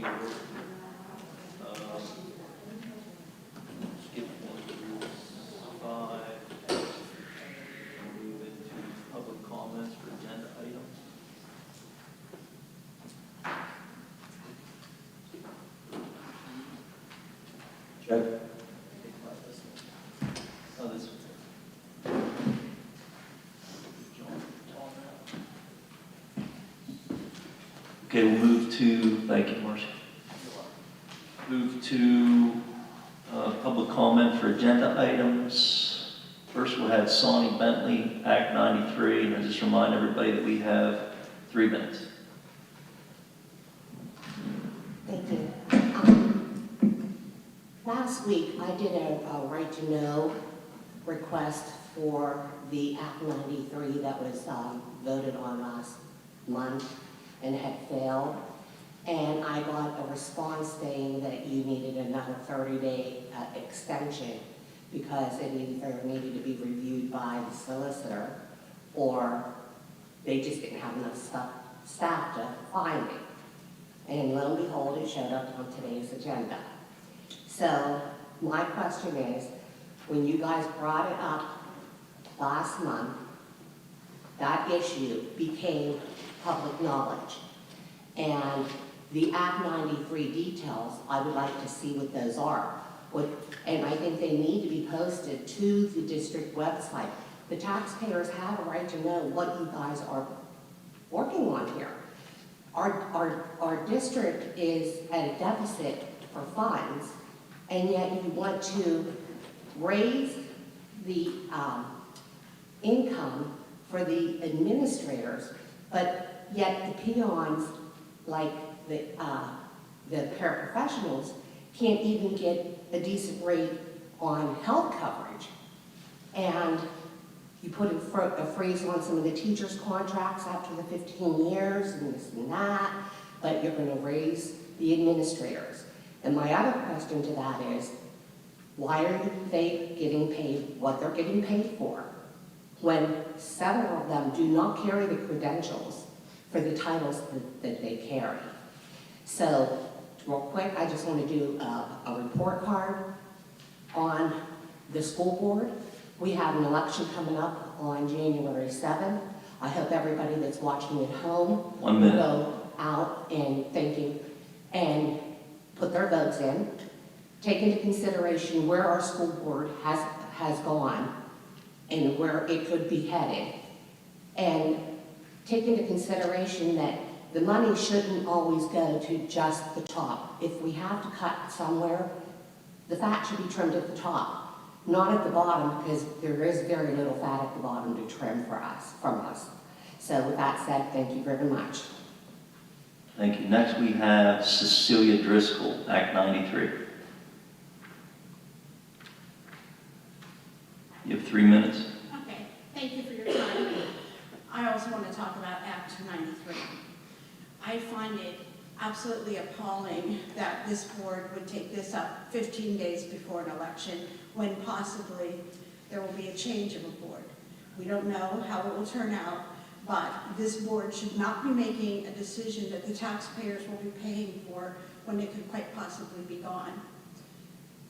order. Skip 1 through 5. Move into public comments for agenda items. Check. Oh, this one. Okay, we'll move to, thank you, Marcia. Move to public comment for agenda items. First, we'll have Sonny Bentley, Act 93, and I'll just remind everybody that we have 3 minutes. Thank you. Last week, I did a right to know request for the Act 93 that was voted on last month and had failed. And I got a response saying that you needed another 30-day extension because it either needed to be reviewed by the solicitor or they just didn't have enough staff to find it. And lo and behold, it showed up on today's agenda. So my question is, when you guys brought it up last month, that issue became public knowledge. And the Act 93 details, I would like to see what those are. And I think they need to be posted to the district website. The taxpayers have a right to know what you guys are working on here. Our district is at a deficit for funds, and yet you want to raise the income for the administrators, but yet the peons, like the paraprofessionals, can't even get a decent rate on health coverage. And you put a freeze on some of the teachers' contracts after the 15 years and this and that, but you're going to raise the administrators. And my other question to that is, why are they getting paid what they're getting paid for when several of them do not carry the credentials for the titles that they carry? So, real quick, I just want to do a report card on the school board. We have an election coming up on January 7th. I hope everybody that's watching at home 1 minute. will go out and thinking and put their votes in, take into consideration where our school board has gone and where it could be headed, and take into consideration that the money shouldn't always go to just the top. If we have to cut somewhere, the fat should be trimmed at the top, not at the bottom, because there is very little fat at the bottom to trim from us. So with that said, thank you very much. Thank you. Next, we have Cecilia Driscoll, Act 93. You have 3 minutes. Okay, thank you for your time. I also want to talk about Act 93. I find it absolutely appalling that this board would take this up 15 days before an election when possibly there will be a change of a board. We don't know how it will turn out, but this board should not be making a decision that the taxpayers will be paying for when it could quite possibly be gone.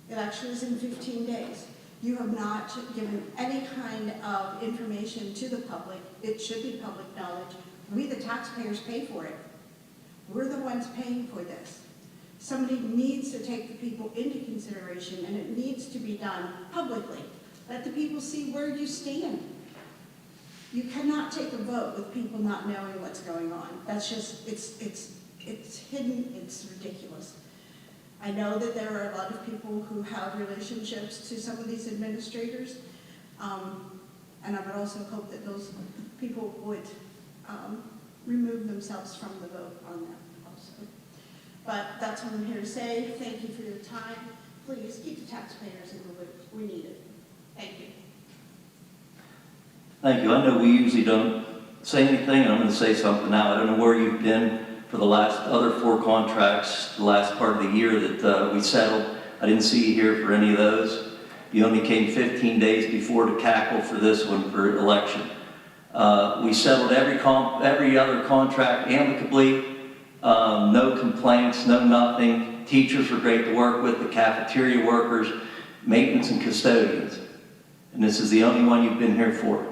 The election is in 15 days. You have not given any kind of information to the public. It should be public knowledge. We, the taxpayers, pay for it. We're the ones paying for this. Somebody needs to take the people into consideration, and it needs to be done publicly. Let the people see where you stand. You cannot take a vote with people not knowing what's going on. That's just, it's hidden, it's ridiculous. I know that there are a lot of people who have relationships to some of these administrators, and I would also hope that those people would remove themselves from the vote on that also. But that's what I'm here to say. Thank you for your time. Please keep the taxpayers in the loop. We need it. Thank you. Thank you. I know we usually don't say anything, and I'm going to say something now. I don't know where you've been for the last other 4 contracts, the last part of the year that we settled. I didn't see you here for any of those. You only came 15 days before to cackle for this one for election. We settled every other contract amicably. No complaints, no nothing. Teachers were great to work with, the cafeteria workers, maintenance and custodians. And this is the only one you've been here for.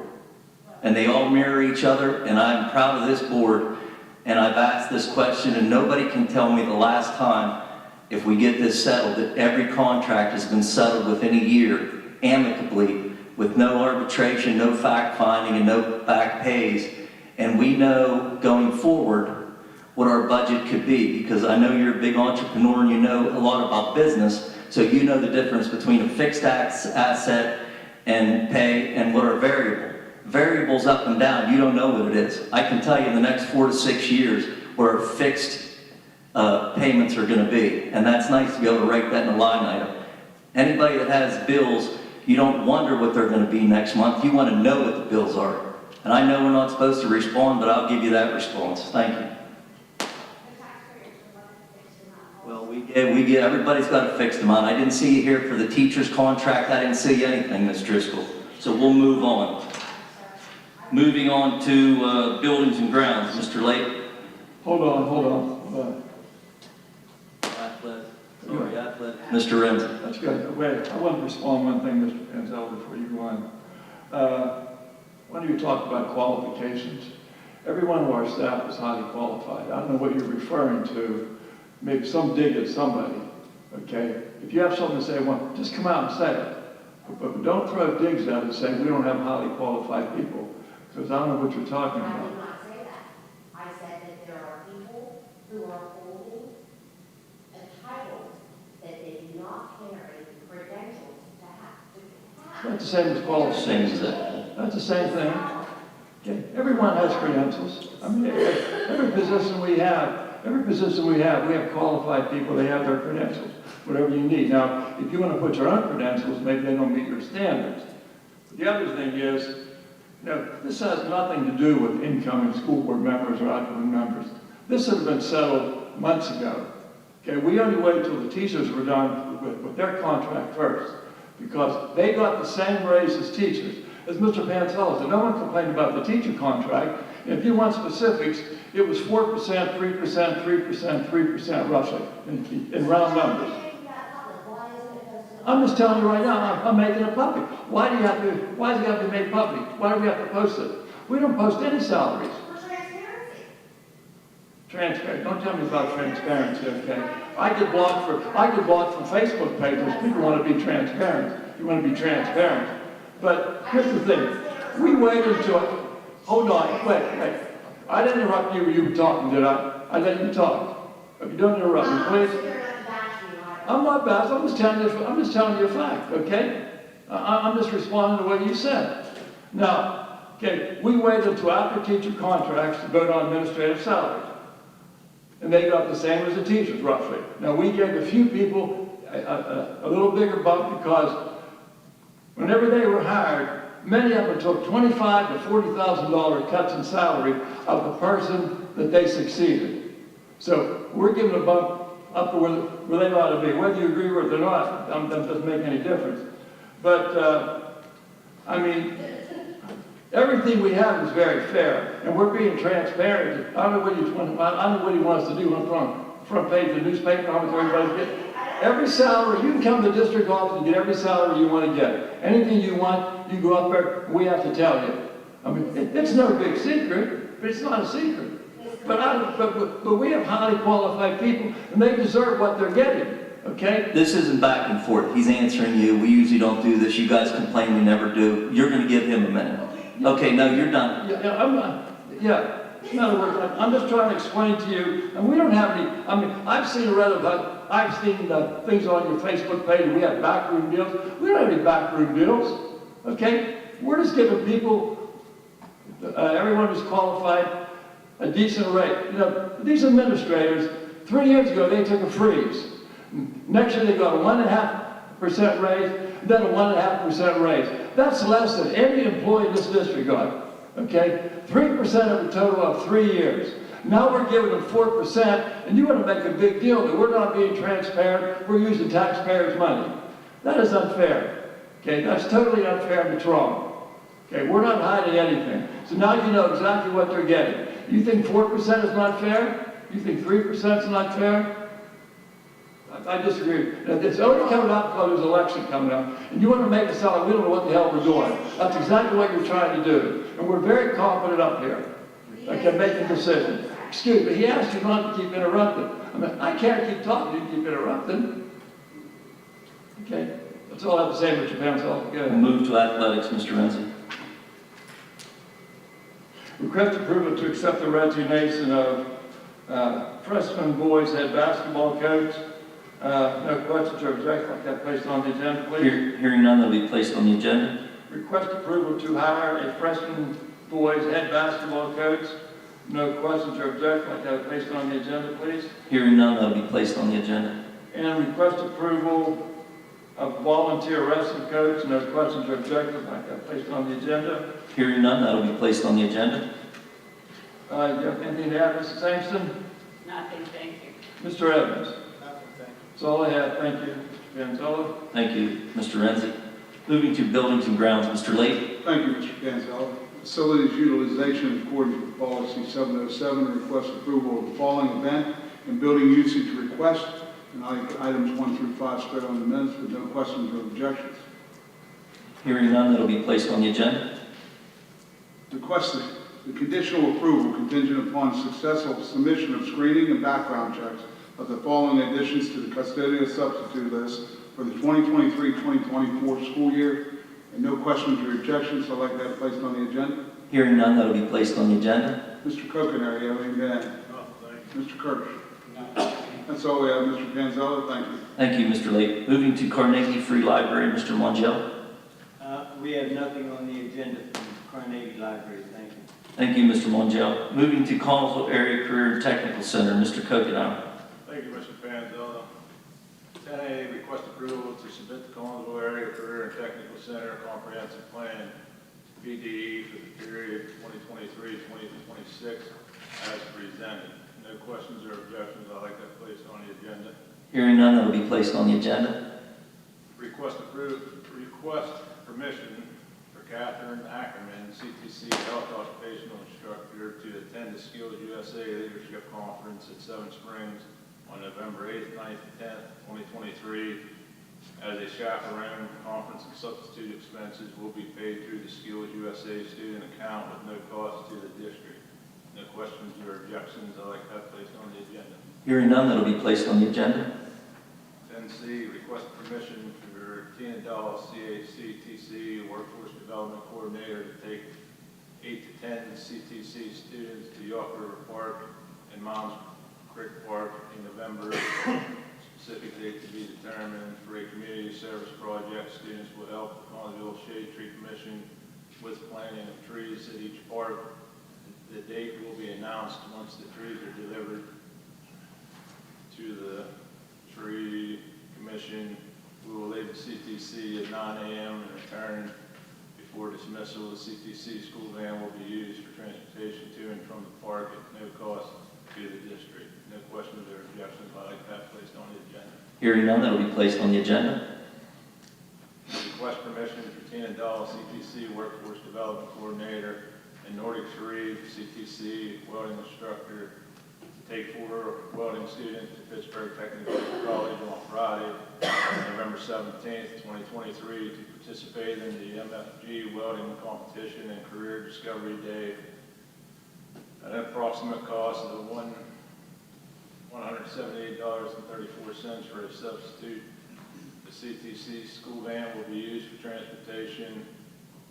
And they all mirror each other, and I'm proud of this board. And I've asked this question, and nobody can tell me the last time, if we get this settled, that every contract has been settled within a year, amicably, with no arbitration, no fact-finding, and no back pays. And we know going forward what our budget could be, because I know you're a big entrepreneur and you know a lot about business, so you know the difference between a fixed asset and pay and what are variable. Variables up and down, you don't know what it is. I can tell you in the next 4 to 6 years where our fixed payments are going to be, and that's nice to be able to write that in a line item. Anybody that has bills, you don't wonder what they're going to be next month. You want to know what the bills are. And I know we're not supposed to respond, but I'll give you that response. Thank you. Well, we get everybody's got a fixed amount. I didn't see you here for the teacher's contract. I didn't see anything, Ms. Driscoll. So we'll move on. Moving on to buildings and grounds. Mr. Lake. Hold on. Mr. Renzi. That's good. Wait, I want to respond one thing, Mr. Panzel, before you go on. When you talk about qualifications, every one of our staff is highly qualified. I don't know what you're referring to. Maybe some dig at somebody, okay? If you have something to say, well, just come out and say it. But don't throw digs at it and say we don't have highly qualified people, because I don't know what you're talking I about. did not say that. I said that there are people who are holding a title that they do not carry credentials to have. That's the same as qualifications. Same as that. That's the same thing. Okay. Everyone has credentials. I mean, every position we have, we have qualified people, they have their credentials, whatever you need. Now, if you want to put your own credentials, maybe they don't meet your standards. The other thing is, this has nothing to do with incoming school board members or outgoing members. This has been settled months ago. Okay, we only waited until the teachers were done with their contract first, because they got the same raise as teachers. As Mr. Pansell said, no one complained about the teacher contract. And if you want specifics, it was 4%, 3%, 3%, 3% roughly, in round numbers. I'm just telling you right now, I'm making it public. Why does it have to be made public? Why do we have to post it? We don't post any salaries. For transparency. Transparency. Don't tell me about transparency, okay? I get blocked from Facebook pages. People want to be transparent. You want to be transparent. But here's the thing. We waited until... Hold on. Wait. I didn't interrupt you when you were talking, did I? I let you talk. If you don't interrupt me, please. I'm not bashing. I'm just telling you a fact, okay? I'm just responding to what you said. Now, okay, we waited until after teacher contracts to vote on administrative salaries. And they got the same as the teachers, roughly. Now, we gave a few people a little bigger bump because whenever they were hired, many of them took $25,000 to $40,000 cuts in salary of the person that they succeeded. So we're giving a bump up to where they ought to be. Whether you agree with it or not, that doesn't make any difference. But, I mean, everything we have is very fair, and we're being transparent. I don't know what he wants to do on front page of the newspaper. I don't know what everybody gets. Every salary, you can come to the district office and get every salary you want to get. Anything you want, you go up there, we have to tell you. I mean, it's no big secret, but it's not a secret. But we have highly qualified people, and they deserve what they're getting, okay? This isn't back and forth. He's answering you. We usually don't do this. You guys complain we never do. You're going to give him a minute. Okay, no, you're done. In other words, I'm just trying to explain to you, and we don't have any, I mean, I've seen things on your Facebook page, we have backroom deals. We don't have any backroom deals, okay? We're just giving people, everyone who's qualified, a decent rate. These administrators, 3 years ago, they took a freeze. Next year, they got a 1.5% raise, then a 1.5% raise. That's less than any employee in this district got, okay? 3% of the total of 3 years. Now we're giving them 4%, and you want to make a big deal that we're not being transparent, we're using taxpayers' money. That is unfair, okay? That's totally unfair and it's wrong. Okay, we're not hiding anything. So now you know exactly what they're getting. You think 4% is not fair? You think 3% is not fair? I disagree. It's only coming out because there's an election coming up, and you want to make it sound like we don't know what the hell we're doing. That's exactly what you're trying to do. And we're very confident up here, okay, making decisions. Excuse me, he asked you not to keep interrupting. I mean, I can't keep talking, you keep interrupting. Okay, that's all I have to say, Mr. Pansell. Go We'll ahead. move to athletics, Mr. Renzi. Request approval to accept the resignation of freshman boys head basketball coach. No questions or objections, like that placed on the agenda, please. Hearing none, that'll be placed on the agenda. Request approval to hire a freshman boys head basketball coach. No questions or objections, like that placed on the agenda, please. Hearing none, that'll be placed on the agenda. And request approval of volunteer wrestling coach. No questions or objections, like that placed on the agenda. Hearing none, that'll be placed on the agenda. You have anything to add, Mrs. Sampson? Nothing, thank you. Mr. Evans? Nothing, thank you. That's all I have. Thank you, Mr. Panzella. Thank you, Mr. Renzi. Moving to buildings and grounds, Mr. Late. Thank you, Mr. Panzell. Facilities utilization in accordance with policy 707, request approval of the following event and building usage request, and items 1 through 5 spread on the minutes with no questions or objections. Hearing none, that'll be placed on the agenda. Request the conditional approval contingent upon successful submission of screening and background checks of the following additions to the custodial substitute list for the 2023-2024 school year, and no questions or objections, so I'd like that placed on the agenda. Hearing none, that'll be placed on the agenda. Mr. Kokenar, you have anything to add? No, thank Mr. Kirsch? That's all we have, Mr. Panzella, thank you. Thank you, Mr. Late. Moving to Carnegie Free Library, Mr. Mongel. We have nothing on the agenda from Carnegie Library, thank you. Thank you, Mr. Mongel. Moving to Collinsville Area Career and Technical Center, Mr. Kokenauer. Thank you, Mr. Panzella. 10A, request approval to submit the Collinsville Area Career and Technical Center Comprehensive Plan, PDE, for the period 2023-2026 as presented. No questions or objections, I'd like that placed on the agenda. Hearing none, that'll be placed on the agenda. Request permission for Catherine Ackerman, CTC Health Occupational Instructor, to attend the Skills USA Leadership Conference at Seven Springs on November 8th, 9th, and 10th, 2023. As a chaperone, conference and substitute expenses will be paid through the Skills USA student account with no cost to the district. No questions or objections, I'd like that placed on the agenda. Hearing none, that'll be placed on the agenda. 10C, request permission for Tina Dahl, CACTC, Workforce Development Coordinator, to take 8 to 10 CTC students to York River Park and Mounds Creek Park in November. Specific date to be determined for a community service project. Students will help the Collinsville Shade Tree Commission with planting of trees at each park. The date will be announced once the trees are delivered to the tree commission. We will leave the CTC at 9 a.m. and return before dismissal. The CTC school van will be used for transportation to and from the park at no cost to the district. No questions or objections, I'd like that placed on the agenda. Hearing none, that'll be placed on the agenda. Request permission for Tina Dahl, CTC Workforce Development Coordinator, and Nordic Sharif, CTC Welding Instructor, to take 4 welding students to Pittsburgh Technical College on Friday, November 17th, 2023, to participate in the MFG Welding Competition and Career Discovery Day at an approximate cost of $178.34 for a substitute. The CTC school van will be used for transportation.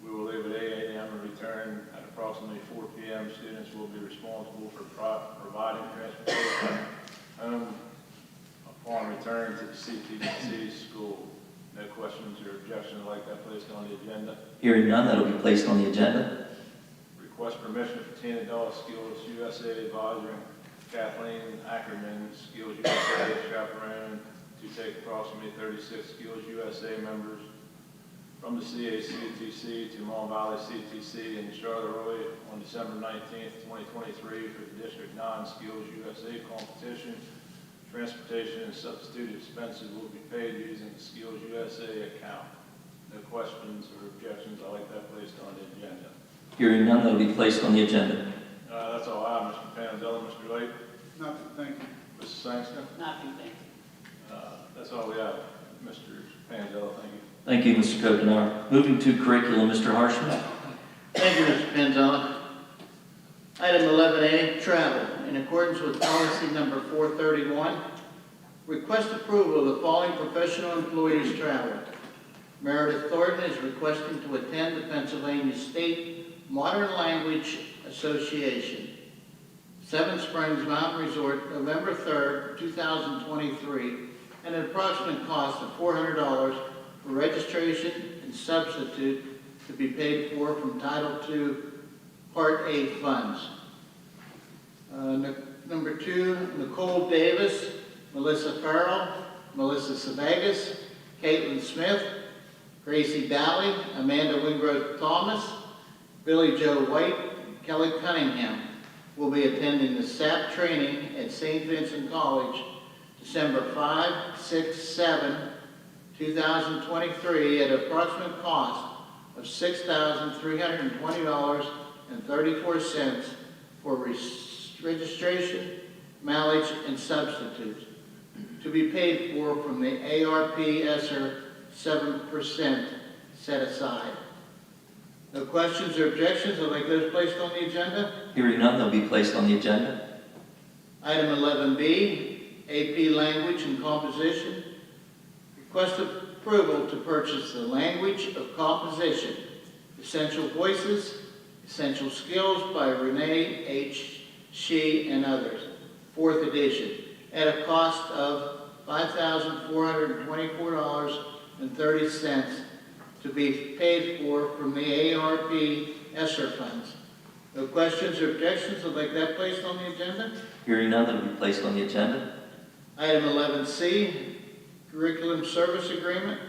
We will leave at 8 a.m. and return at approximately 4 p.m. Students will be responsible for providing transportation home upon return to the CTC school. No questions or objections like that placed on the agenda. Hearing none, that'll be placed on the agenda. Request permission for Tina Dahl, Skills USA Advisor, Kathleen Ackerman, Skills USA Chaperone, to take approximately 36 Skills USA members from the CACTC to Mon Valley CTC in Charleroi on December 19th, 2023 for the District 9 Skills USA competition. Transportation and substitute expenses will be paid using the Skills USA account. No questions or objections, I'd like that placed on the agenda. Hearing none, that'll be placed on the agenda. That's all I have, Mr. Panzella. Mr. Lake? Nothing, thank you. Mrs. Sangster? Nothing, thank you. That's all we have. Mr. Panzella, thank you. Thank you, Mr. Kokenar. Moving to curriculum, Mr. Harshman. Thank you, Mr. Panzella. Item 11A, travel. In accordance with policy number 431, request approval of the following professional employees' travel. Meredith Thornton is requesting to attend the Pennsylvania State Modern Language Association, Seven Springs Mountain Resort, November 3rd, 2023, at an approximate cost of $400 for registration and substitute to be paid for from Title II Part 8 funds. Number 2, Nicole Davis, Melissa Farrell, Melissa Sevegas, Caitlin Smith, Gracie Dally, Amanda Wingrove Thomas, Billy Joe White, Kelly Cunningham will be attending the SAP training at St. Vincent College December 5, 6, 7, 2023 at an approximate cost of $6,320.34 for registration, mileage, and substitutes, to be paid for from the ARP ESSER 7% set aside. No questions or objections, I'd like those placed on the agenda. Hearing none, they'll be placed on the agenda. Item 11B, AP Language and Composition. Request approval to purchase the Language of Composition, Essential Voices, Essential Skills by Renee H. Shee and others, 4th edition, at a cost of $5,424.30 to be paid for from the ARP ESSER funds. No questions or objections, I'd like that placed on the agenda. Hearing none, that'll be placed on the agenda. Item 11C, Curriculum Service Agreement.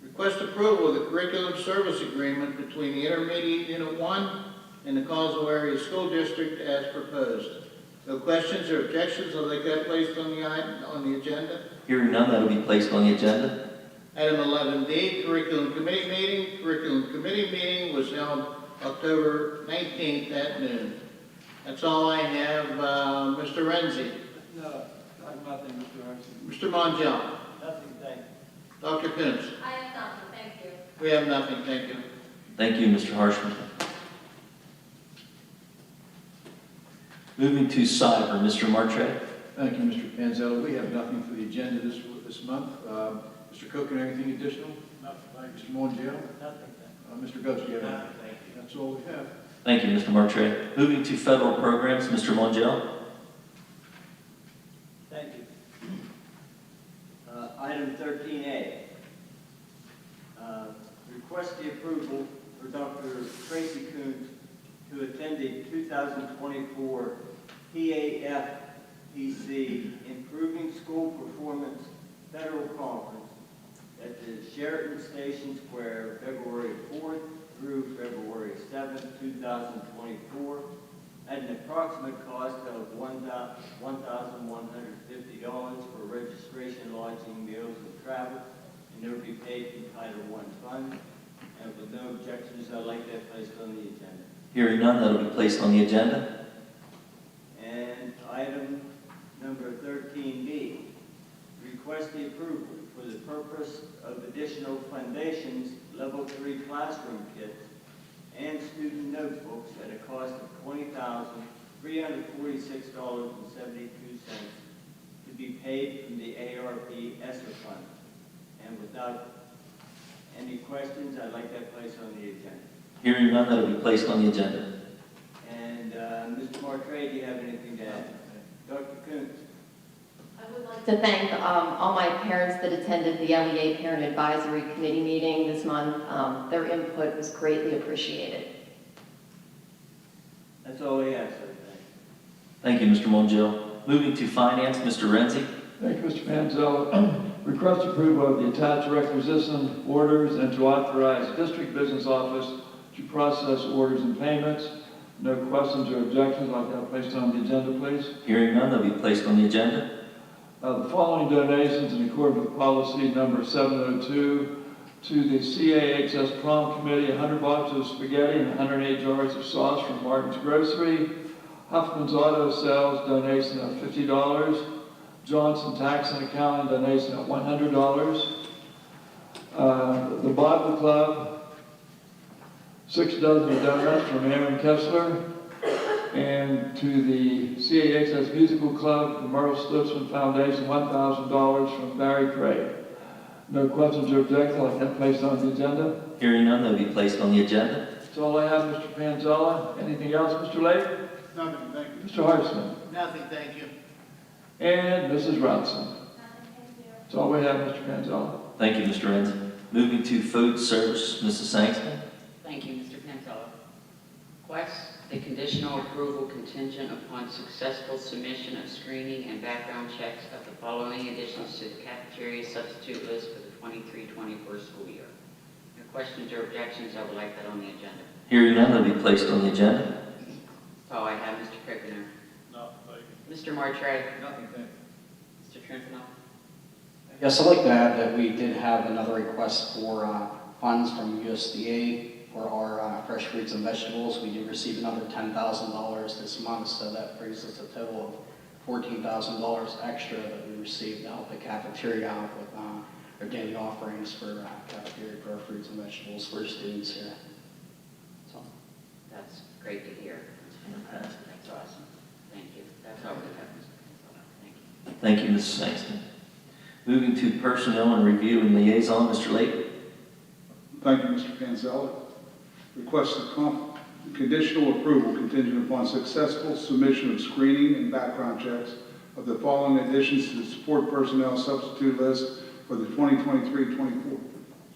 Request approval of the Curriculum Service Agreement between the Intermediate Unit 1 and the Collinsville Area School District as proposed. No questions or objections, I'll like that placed on the agenda. Hearing none, that'll be placed on the agenda. Item 11D, Curriculum Committee Meeting. Curriculum Committee meeting was held October 19th at noon. That's all I have. Mr. Renzi. No, I have nothing, Mr. Harrison. Mr. Mongeau. Nothing, thank you. Dr. Koontz. I have nothing, thank you. We have nothing, thank you. Thank you, Mr. Harshman. Moving to cyber, Mr. Martre. Thank you, Mr. Panzella. We have nothing for the agenda this month. Mr. Cook, anything additional? Nothing, thank Mr. Mongeau? Nothing, thank Mr. Goetz, do you have you. anything? Thank you. That's all we have. Thank you, Mr. Martre. Moving to federal programs, Mr. Mongeau. Thank you. Item 13A. Request the approval for Dr. Tracy Koontz to attend the 2024 PAFPC Improving School Performance Federal Conference at the Sheraton Station Square, February 4th through February 7th, 2024, at an approximate cost of $1,150 for registration, lodging, meals, and travel, and they will be paid from Title I funds. And with no objections, I'd like that placed on the agenda. Hearing none, that'll be placed on the agenda. And item number 13B, request the approval for the purpose of additional foundations, level 3 classroom kits, and student notebooks at a cost of $20,346.72 to be paid from the ARP ESSER fund. And without any questions, I'd like that placed on the agenda. Hearing none, that'll be placed on the agenda. And Mr. Martre, do you have anything to add? Dr. Koontz? I would like to thank all my parents that attended the LEA Parent Advisory Committee meeting this month. Their input was greatly appreciated. That's all we have, sir. Thank you, Mr. Mongeau. Moving to finance, Mr. Renzi. Thank you, Mr. Panzella. Request approval of the attached requisition orders and to authorize district business office to process orders and payments. No questions or objections, I'd like that placed on the agenda, please. Hearing none, they'll be placed on the agenda. The following donations in accordance with policy number 702 to the CAHS Prom Committee, 100 boxes of spaghetti and 108 jars of sauce from Martin's Grocery. Huffman's Auto Sales donation of $50. Johnson Tax and Accounting donation of $100. The Bible Club, 6 dozen donuts from Aaron Kessler. And to the CAHS Musical Club, the Merle Stutzman Foundation, $1,000 from Barry Craig. No questions or objections, I'll have placed on the agenda. Hearing none, they'll be placed on the agenda. That's all I have, Mr. Panzella. Anything else, Mr. Lake? Nothing, thank you. Mr. Hartson? Nothing, thank you. And Mrs. Rodson? That's all we have, Mr. Panzella. Thank you, Mr. Renz. Moving to food service, Mrs. Sangston. Thank you, Mr. Panzella. Request the conditional approval contingent upon successful submission of screening and background checks of the following additions to the cafeteria substitute list for the 23-24 school year. No questions or objections, I would like that on the agenda. Hearing none, they'll be placed on the agenda. That's all I have, Mr. Krickner. No, thank you. Mr. Martray. Nothing, thank you. Mr. Trinkino. Yes, I'd like to add that we did have another request for funds from USDA for our fresh fruits and vegetables. We did receive another $10,000 this month, so that brings us a total of $14,000 extra that we received to help the cafeteria out with our daily offerings for cafeteria for our fruits and vegetables for students here. So, That's great to hear. That's fantastic. That's awesome. Thank you. That's all we have, Mr. Panzella. Thank you. Thank you, Mrs. Sangston. Moving to personnel and review and liaison, Mr. Lake. Thank you, Mr. Panzella. Request the conditional approval contingent upon successful submission of screening and background checks of the following additions to the support personnel substitute list for the 2023-24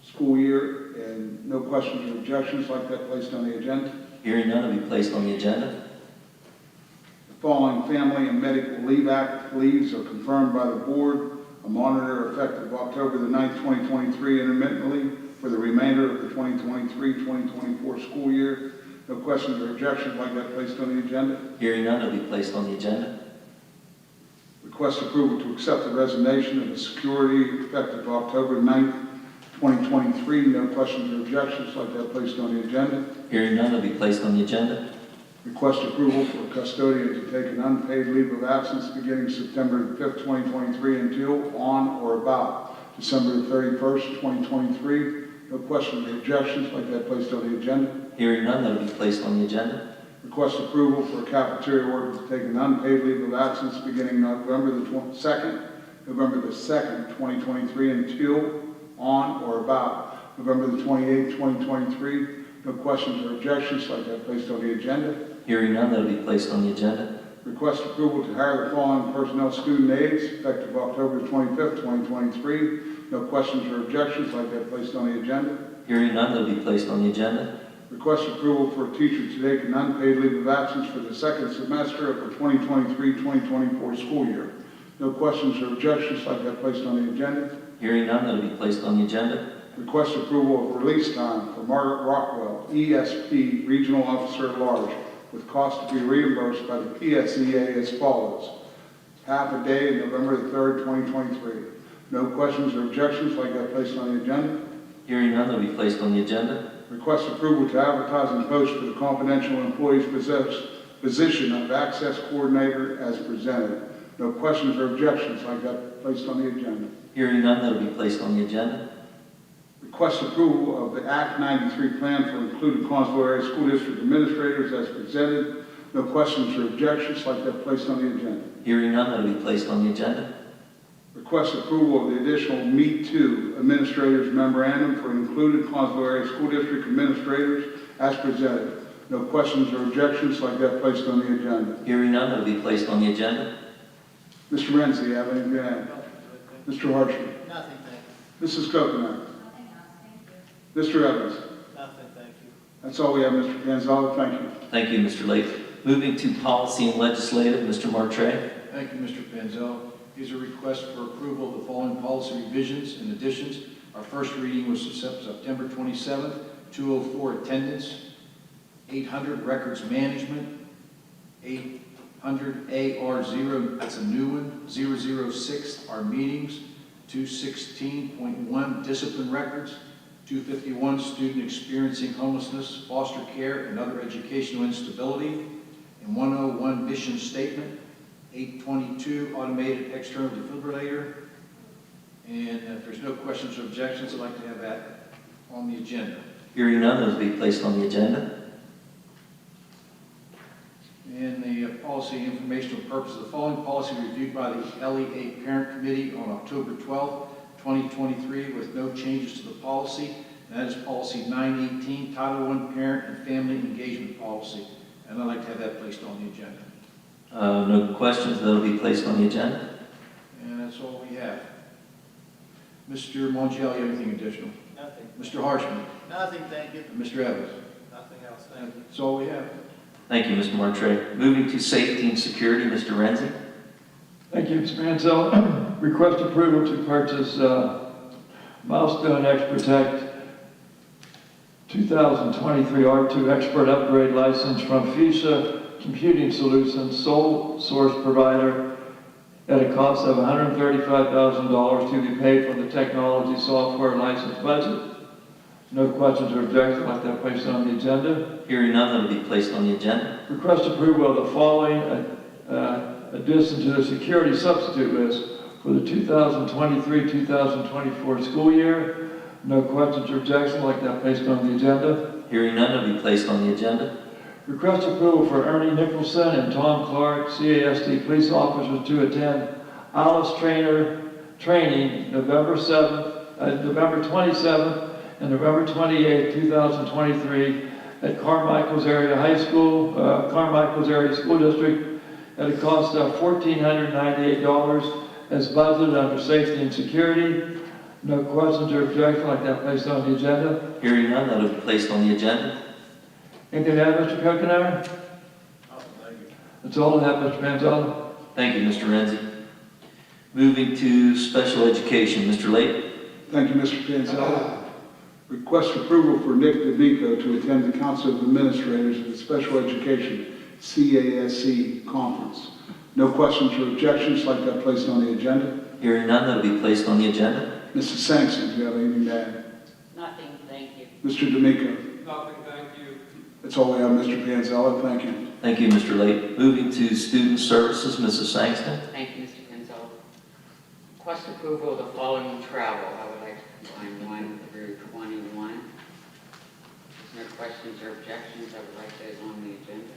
school year, and no questions or objections, like that placed on the agenda. Hearing none, will be placed on the agenda. The following Family and Medical Leave Act leaves are confirmed by the board. A monitor effective October the 9th, 2023, intermittently for the remainder of the 2023-2024 school year. No questions or objections, like that placed on the agenda. Hearing none, will be placed on the agenda. Request approval to accept the resignation of the security effective October 9th, 2023. No questions or objections, like that placed on the agenda. Hearing none, will be placed on the agenda. Request approval for a custodian to take an unpaid leave of absence beginning September 5th, 2023 until on or about December 31st, 2023. No questions or objections, like that placed on the agenda. Hearing none, that will be placed on the agenda. Request approval for a cafeteria worker to take an unpaid leave of absence beginning November the 2nd, 2023 until on or about November the 28th, 2023. No questions or objections, like that placed on the agenda. Hearing none, that will be placed on the agenda. Request approval to hire the following personnel student aides effective October 25th, 2023. No questions or objections, like that placed on the agenda. Hearing none, that will be placed on the agenda. Request approval for a teacher to take an unpaid leave of absence for the second semester of the 2023-2024 school year. No questions or objections, like that placed on the agenda. Hearing none, that will be placed on the agenda. Request approval of release time for Margaret Rockwell, ESP Regional Officer at Large, with cost to be reimbursed by the PSEA as follows. Half a day, November the 3rd, 2023. No questions or objections, like that placed on the agenda. Hearing none, that will be placed on the agenda. Request approval to advertise and post for the confidential employee's position of access coordinator as presented. No questions or objections, like that placed on the agenda. Hearing none, that will be placed on the agenda. Request approval of the Act 93 plan for included Constable Area School District administrators as presented. No questions or objections, like that placed on the agenda. Hearing none, that will be placed on the agenda. Request approval of the additional Me Too Administrators Memorandum for included Constable Area School District administrators as presented. No questions or objections, like that placed on the agenda. Hearing none, that will be placed on the agenda. Mr. Renzi, you have anything to add? Mr. Hartshorn? Nothing, thank you. Mrs. Coconut? Mr. Evans? Nothing, thank you. That's all we have, Mr. Panzella. Thank you. Thank you, Mr. Lake. Moving to policy and legislative, Mr. Martray. Thank you, Mr. Panzella. Here's a request for approval of the following policy revisions and additions. Our first reading was September 27th, 204 attendance, 800 records management, 800 AR0, that's a new one, 006 our meetings, 216.1 discipline records, 251 student experiencing homelessness, foster care, and other educational instability, and 101 mission statement, 822 automated external defibrillator. And if there's no questions or objections, I'd like to have that on the agenda. Hearing none, those will be placed on the agenda. And the policy and informational purpose of the following policy reviewed by the LEA Parent Committee on October 12, 2023, with no changes to the policy. And that is policy 918, Title I Parent and Family Engagement Policy. And I'd like to have that placed on the agenda. No questions, that'll be placed on the agenda. And that's all we have. Mr. Mongiello, you have anything additional? Nothing. Mr. Harshman? Nothing, thank you. And Mr. Evans? Nothing else, thank you. That's all we have. Thank you, Mr. Martre. Moving to safety and security, Mr. Renzi. Thank you, Mr. Mansell. Request approval to purchase Milestone X-Protect 2023 R2 Expert Upgrade License from Fuchsia Computing Solutions, sole source provider, at a cost of $135,000 to be paid from the technology software license budget. No questions or objections, I'd like that placed on the agenda. Hearing none, that'll be placed on the agenda. Request approval of the following addition to the security substitute list for the 2023-2024 school year. No questions or objections, I'd like that placed on the agenda. Hearing none, it'll be placed on the agenda. Request approval for Ernie Nicholson and Tom Clark, CASD police officers, to attend Alice Trainer training November 27th and November 28th, 2023 at Carmichael's Area High School, Carmichael's Area School District at a cost of $1,498 as budgeted under safety and security. No questions or objections, I'd like that placed on the agenda. Hearing none, that'll be placed on the agenda. Anything to add, Mr. Kokenauer? That's all I have, Mr. Manzella. Thank you, Mr. Renzi. Moving to special education, Mr. Lake. Thank you, Mr. Panzella. Request approval for Nick DeVico to attend the Council of Administrators of the Special Education CASC Conference. No questions or objections, like that placed on the agenda. Hearing none, that'll be placed on the agenda. Mrs. Sampson, do you have anything to add? Nothing, thank you. Mr. D'Amico? Nothing, thank you. That's all we have, Mr. Panzella. Thank you. Thank you, Mr. Lake. Moving to student services, Mrs. Sangston. Thank you, Mr. Gonzalez. Request approval of the following travel. I would like to combine 1 through 21. If there's no questions or objections, I would like those on the agenda.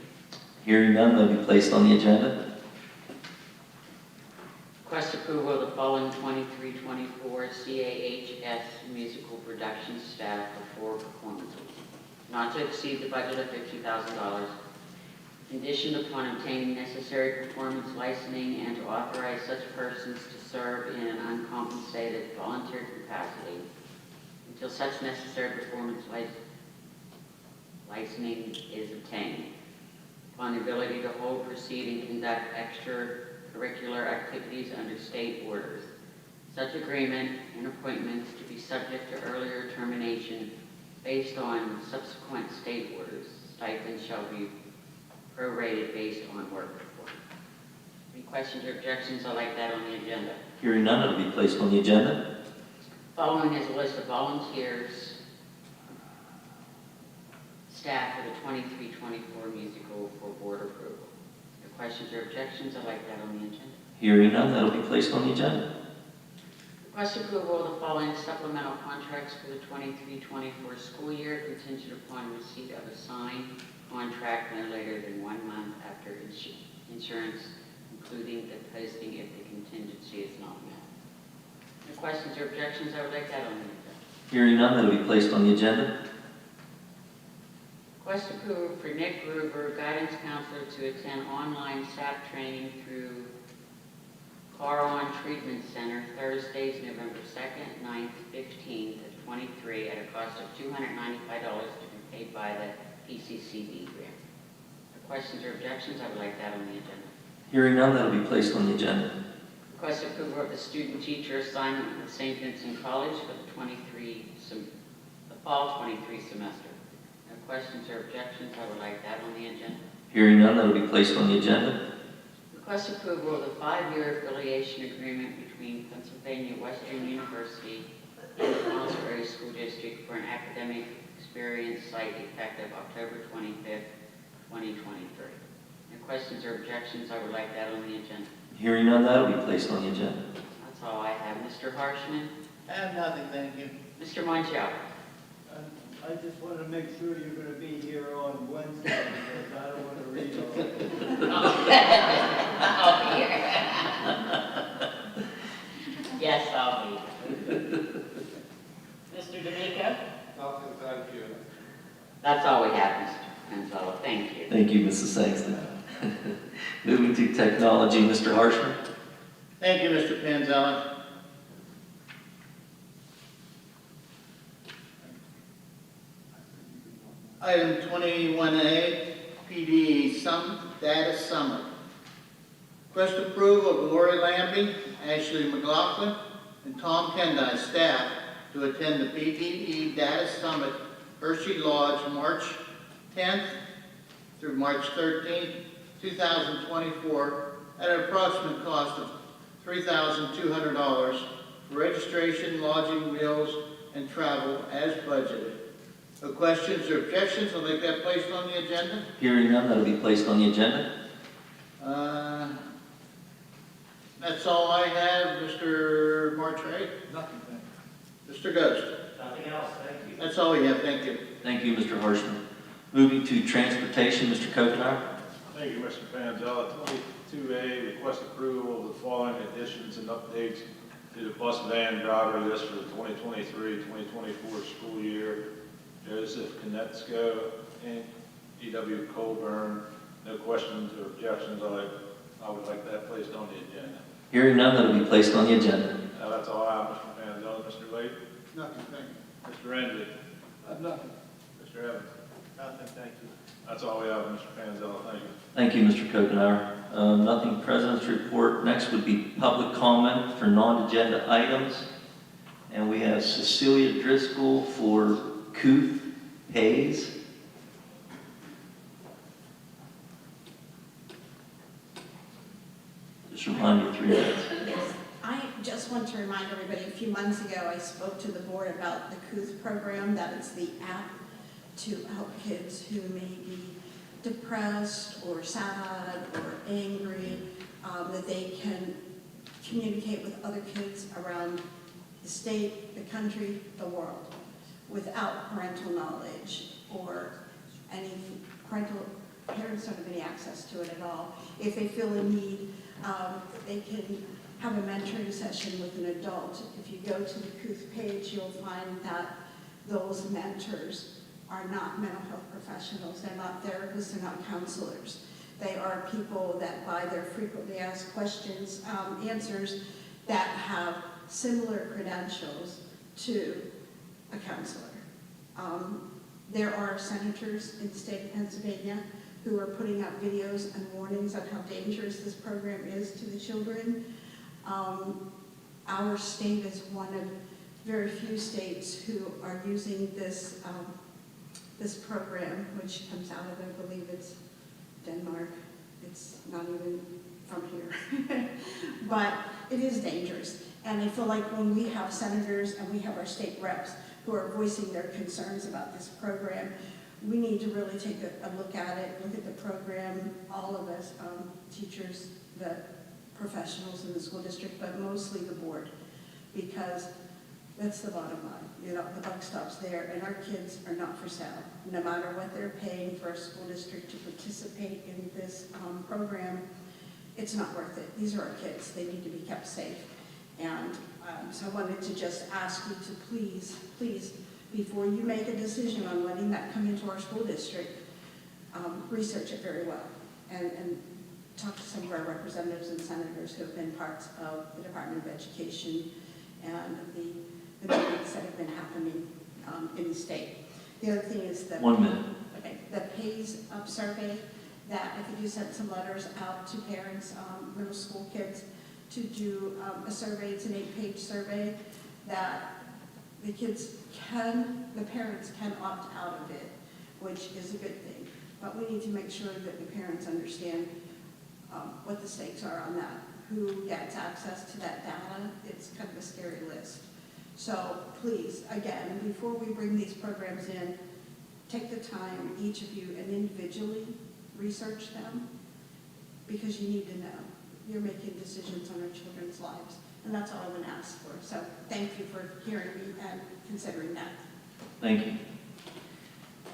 Hearing none, they'll be placed on the agenda. Request approval of the following 23-24 CAHS musical production staff for 4 performances, not to exceed the budget of $50,000, conditioned upon obtaining necessary performance licensing and to authorize such persons to serve in an uncompensated volunteer capacity until such necessary performance licensing is obtained, upon the ability to hold, proceed, and conduct extracurricular activities under state orders. Such agreement and appointments to be subject to earlier termination based on subsequent state orders. Stipends shall be prorated based on work performed. Any questions or objections? I'd like that on the agenda. Hearing none, it'll be placed on the agenda. Following is a list of volunteers, staff for the 23-24 musical for board approval. No questions or objections? I'd like that on the agenda. Hearing none, that'll be placed on the agenda. Request approval of the following supplemental contracts for the 23-24 school year contingent upon receipt of a signed contract no later than 1 month after insurance, including the posting if the contingency is not met. No questions or objections? I would like that on the agenda. Hearing none, that'll be placed on the agenda. Request approval for Nick Gruber, guidance counselor, to attend online SAP training through Car-On Treatment Center, Thursdays, November 2nd, 9th, 15th, and 23 at a cost of $295 to be paid by the PCCD grant. No questions or objections? I would like that on the agenda. Hearing none, that'll be placed on the agenda. Request approval of the student-teacher assignment with St. Vincent College for the fall 23 semester. No questions or objections? I would like that on the agenda. Hearing none, that'll be placed on the agenda. Request approval of the 5-year affiliation agreement between Pennsylvania Western University and the Monterey School District for an academic experience site effective October 25th, 2023. No Any questions or objections, I would like that on the agenda. Hearing none, that'll be placed on the agenda. That's all I have. Mr. Harshman? I have nothing, thank you. Mr. Monticello? I just want to make sure you're going to be here on Wednesday, because I don't want to read all of it. Yes, I'll be. Mr. D'Amico? Nothing, thank you. That's all we have, Mr. Manzella. Thank you. Thank you, Mrs. Sangster. Moving to technology, Mr. Harshman. Thank you, Mr. Panzella. Item 21A, PD Data Summit. Request approval of Lori Lambie, Ashley McLaughlin, and Tom Kendai, staff, to attend the PDE Data Summit, Hershey Lodge, March 10th through March 13th, 2024, at an approximate cost of $3,200 for registration, lodging, meals, and travel as budgeted. No questions or objections? I'll make that placed on the agenda. Hearing none, that'll be placed on the agenda. That's all I have, Mr. Martre. Nothing, thank you. Mr. Ghost. Nothing else, thank you. That's all we have, thank you. Thank you, Mr. Harshman. Moving to transportation, Mr. Kokenar. Thank you, Mr. Panzella. 22A, request approval of the following additions and updates to the bus van driver list for the 2023-2024 school year. Joseph Konetsko, Inc., E.W. Colburn. No questions or objections. I would like that placed on the agenda. Hearing none, that'll be placed on the agenda. That's all I have, Mr. Panzella. Mr. Lee? Nothing, thank you. Mr. Renzi? I have nothing. Mr. Evans? Nothing, thank you. That's all we have, Mr. Panzella. Thank you. Thank you, Mr. Kokenar. Nothing, President's report. Next would be public comment for non-agenda items. And we have Cecilia Driscoll for Couth Hayes. Just remind you, 3 minutes. Yes, I just want to remind everybody, a few months ago, I spoke to the board about the Couth program, that it's the app to help kids who may be depressed or sad or angry, that they can communicate with other kids around the state, the country, the world, without parental knowledge or any parents don't have any access to it at all. If they feel a need, they can have a mentoring session with an adult. If you go to the Couth page, you'll find that those mentors are not mental health professionals. They're not therapists, they're not counselors. They are people that, by their frequently asked questions, answers, that have similar credentials to a counselor. There are senators in the state of Pennsylvania who are putting out videos and warnings on how dangerous this program is to the children. Our state is one of very few states who are using this, this program, which comes out of, I believe it's Denmark. It's not even from here. But it is dangerous. And I feel like when we have senators and we have our state reps who are voicing their concerns about this program, we need to really take a look at it, look at the program, all of us, teachers, the professionals in the school district, but mostly the board, because that's the bottom line. You know, the buck stops there, and our kids are not for sale. No matter what they're paying for a school district to participate in this program, it's not worth it. These are our kids. They need to be kept safe. And so I wanted to just ask you to please, please, before you make a decision on letting that come into our school district, research it very well and talk to some of our representatives and senators who have been parts of the Department of Education and the meetings that have been happening in the state. The other thing is that 1 minute. Okay, the PAYS survey, that I think you sent some letters out to parents, middle school kids, to do a survey. It's an 8-page survey that the parents can opt out of it, which is a good thing. But we need to make sure that the parents understand what the stakes are on that, who gets access to that data. It's kind of a scary list. So please, again, before we bring these programs in, take the time, each of you, and individually research them because you need to know. You're making decisions on our children's lives, and that's all I want to ask for. So thank you for hearing me and considering that. Thank you.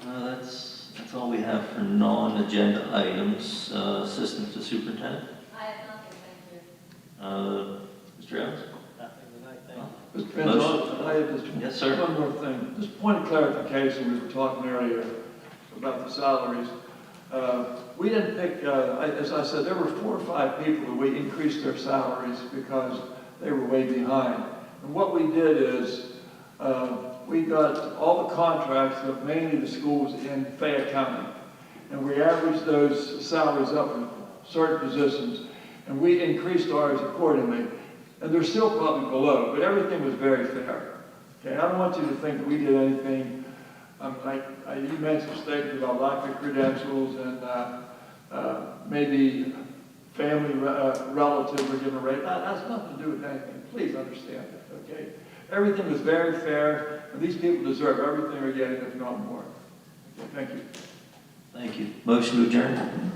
That's all we have for non-agenda items. Assistant to Superintendent? I have nothing, thank you. Mr. Evans? Mr. Prince, I have just Yes, sir. one more thing. Just point of clarification, we were talking earlier about the salaries. We didn't pick, as I said, there were 4 or 5 people that we increased their salaries because they were way behind. And what we did is, we got all the contracts of mainly the schools in Fayette County. And we averaged those salaries up in certain positions, and we increased ours accordingly. And they're still probably below, but everything was very fair. Okay, I don't want you to think that we did anything, like, you made some statements about lack of credentials and maybe family relatives were given a raise. That has nothing to do with anything. Please understand that, okay? Everything was very fair, and these people deserve everything they're getting, if not more. Okay, thank you. Thank you. Motion to adjourn?